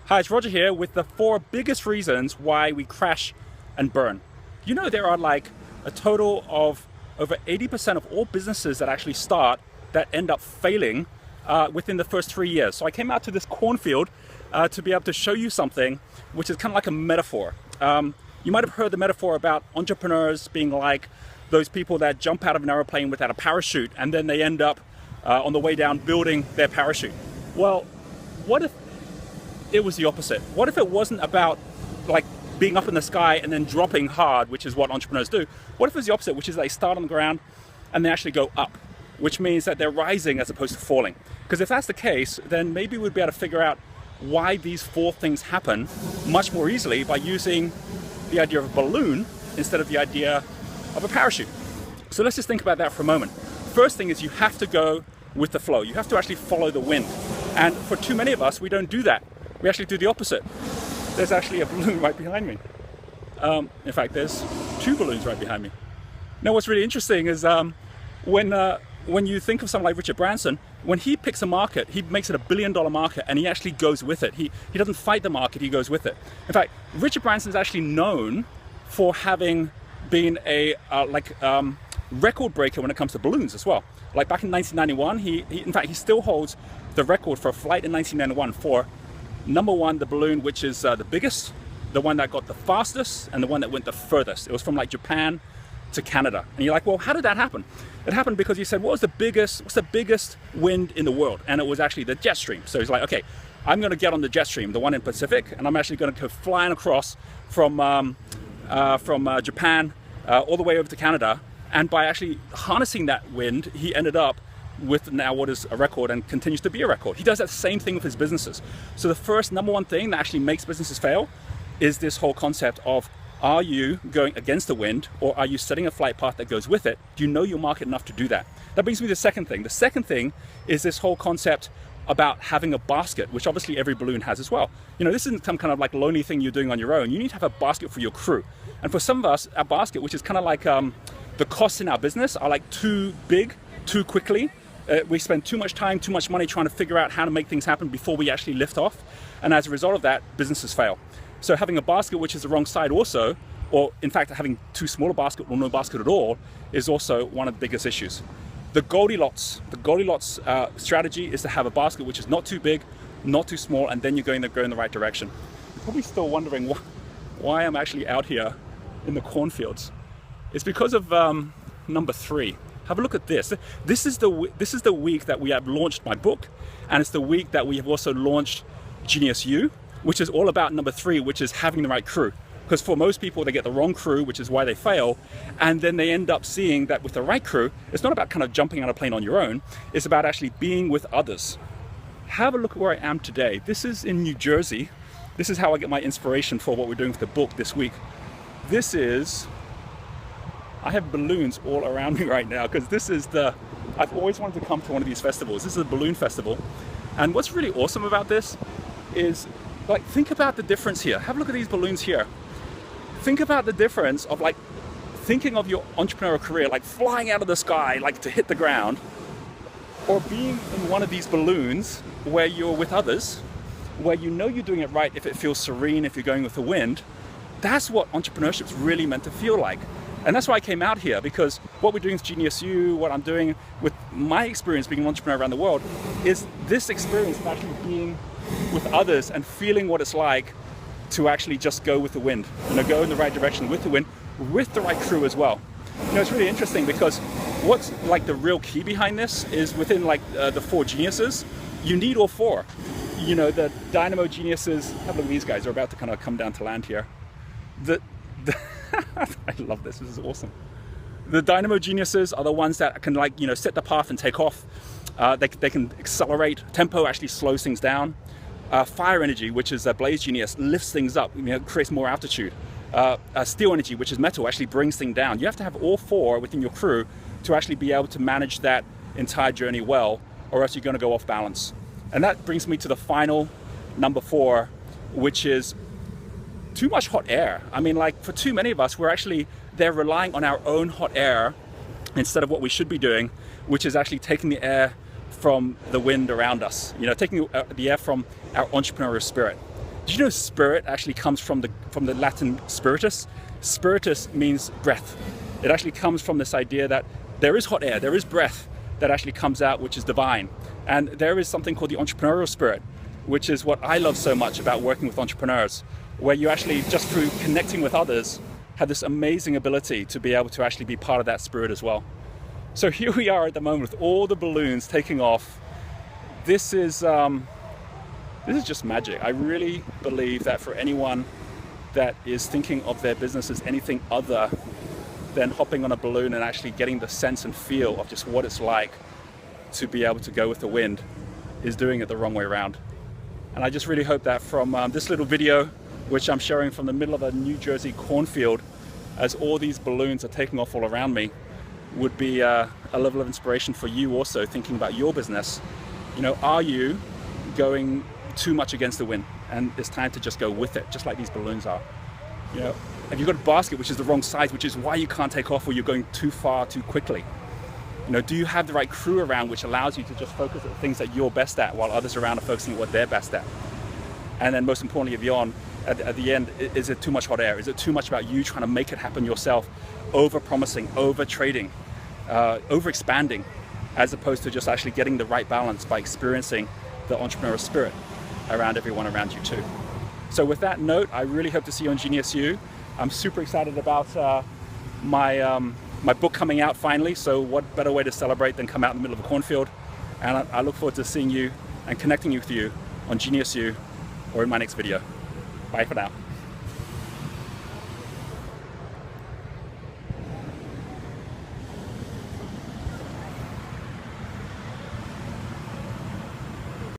Hi, it's Roger here with the 4 biggest reasons why we crash and burn. You know, there are like a total of over 80% of all businesses that actually start that end up failing within the first 3 years. So I came out to this cornfield to be able to show you something which is kind of like a metaphor. You might have heard the metaphor about entrepreneurs being like those people that jump out of an aeroplane without a parachute and then they end up on the way down building their parachute. Well, what if it was the opposite? What if it wasn't about like being up in the sky and then dropping hard, which is what entrepreneurs do? What if it was the opposite, which is they start on the ground and they actually go up, which means that they're rising as opposed to falling? Because if that's the case, then maybe we'd be able to figure out why these 4 things happen much more easily by using the idea of a balloon instead of the idea of a parachute. So let's just think about that for a moment. First thing is you have to go with the flow. You have to actually follow the wind. And for too many of us, we don't do that. We actually do the opposite. There's actually a balloon right behind me. In fact, there's 2 balloons right behind me. Now, what's really interesting is when you think of someone like Richard Branson, when he picks a market, he makes it a $1 billion market and he actually goes with it. He doesn't fight the market, he goes with it. In fact, Richard Branson is actually known for having been a record breaker when it comes to balloons as well. Like back in 1991, in fact, he still holds the record for a flight in 1991 for number 1, the balloon which is the biggest, the one that got the fastest, and the one that went the furthest. It was from like Japan to Canada. And you're like, well, how did that happen? It happened because he said, what's the biggest wind in the world? And it was actually the jet stream. So he's like, okay, I'm going to get on the jet stream, the one in Pacific, and I'm actually going to go flying across from Japan all the way over to Canada. And by actually harnessing that wind, he ended up with now what is a record and continues to be a record. He does that same thing with his businesses. So the first number 1 thing that actually makes businesses fail is this whole concept of, are you going against the wind or are you setting a flight path that goes with it? Do you know your market enough to do that? That brings me to the second thing. The second thing is this whole concept about having a basket, which obviously every balloon has as well. You know, this isn't some kind of like lonely thing you're doing on your own. You need to have a basket for your crew. And for some of us, our basket, which is kind of like the costs in our business are like too big, too quickly. We spend too much time, too much money trying to figure out how to make things happen before we actually lift off. And as a result of that, businesses fail. So having a basket which is the wrong side also, or in fact having too small a basket or no basket at all, is also one of the biggest issues. The Goldilocks strategy is to have a basket which is not too big, not too small, and then you're going to go in the right direction. You're probably still wondering why I'm actually out here in the cornfields. It's because of number 3. Have a look at this. This is the week that we have launched my book, and it's the week that we have also launched Genius U, which is all about number 3, which is having the right crew. Because for most people, they get the wrong crew, which is why they fail, and then they end up seeing that with the right crew, it's not about kind of jumping on a plane on your own, it's about actually being with others. Have a look at where I am today. This is in New Jersey. This is how I get my inspiration for what we're doing with the book this week. I have balloons all around me right now because I've always wanted to come to one of these festivals. This is a balloon festival. And what's really awesome about this is, like, think about the difference here. Have a look at these balloons here. Think about the difference of like thinking of your entrepreneurial career, like flying out of the sky, like to hit the ground, or being in one of these balloons where you're with others, where you know you're doing it right if it feels serene, if you're going with the wind. That's what entrepreneurship's really meant to feel like. And that's why I came out here, because what we're doing with Genius U, what I'm doing with my experience being an entrepreneur around the world, is this experience of actually being with others and feeling what it's like to actually just go with the wind, go in the right direction with the wind, with the right crew as well. It's really interesting because what's like the real key behind this is within like the 4 geniuses, you need all 4. The dynamo geniuses, have a look at these guys, they're about to kind of come down to land here. I love this. This is awesome. The dynamo geniuses are the ones that can set the path and take off. They can accelerate. Tempo actually slows things down. Fire energy, which is a blaze genius, lifts things up, creates more altitude. Steel energy, which is metal, actually brings things down. You have to have all 4 within your crew to actually be able to manage that entire journey well, or else you're going to go off balance. And that brings me to the final number 4, which is too much hot air. I mean, like, for too many of us, they're relying on our own hot air instead of what we should be doing, which is actually taking the air from the wind around us, taking the air from our entrepreneurial spirit. Do you know spirit actually comes from the Latin spiritus? Spiritus means breath. It actually comes from this idea that there is hot air, there is breath that actually comes out, which is divine. And there is something called the entrepreneurial spirit, which is what I love so much about working with entrepreneurs, where you actually, just through connecting with others, have this amazing ability to be able to actually be part of that spirit as well. So here we are at the moment with all the balloons taking off. This is just magic. I really believe that for anyone that is thinking of their business as anything other than hopping on a balloon and actually getting the sense and feel of just what it's like to be able to go with the wind, is doing it the wrong way around. And I just really hope that from this little video, which I'm showing from the middle of a New Jersey cornfield, as all these balloons are taking off all around me, would be a level of inspiration for you also thinking about your business. You know, are you going too much against the wind? And it's time to just go with it, just like these balloons are. You know, have you got a basket which is the wrong size, which is why you can't take off, or you're going too far too quickly? You know, do you have the right crew around which allows you to just focus at the things that you're best at, while others around are focusing on what they're best at? And then most importantly, beyond, at the end, is it too much hot air? Is it too much about you trying to make it happen yourself, over-promising, over-trading, over-expanding, as opposed to just actually getting the right balance by experiencing the entrepreneurial spirit around everyone around you too? So with that note, I really hope to see you on Genius U. I'm super excited about my book coming out finally, so what better way to celebrate than come out in the middle of a cornfield? And I look forward to seeing you and connecting with you on Genius U or in my next video. Bye for now.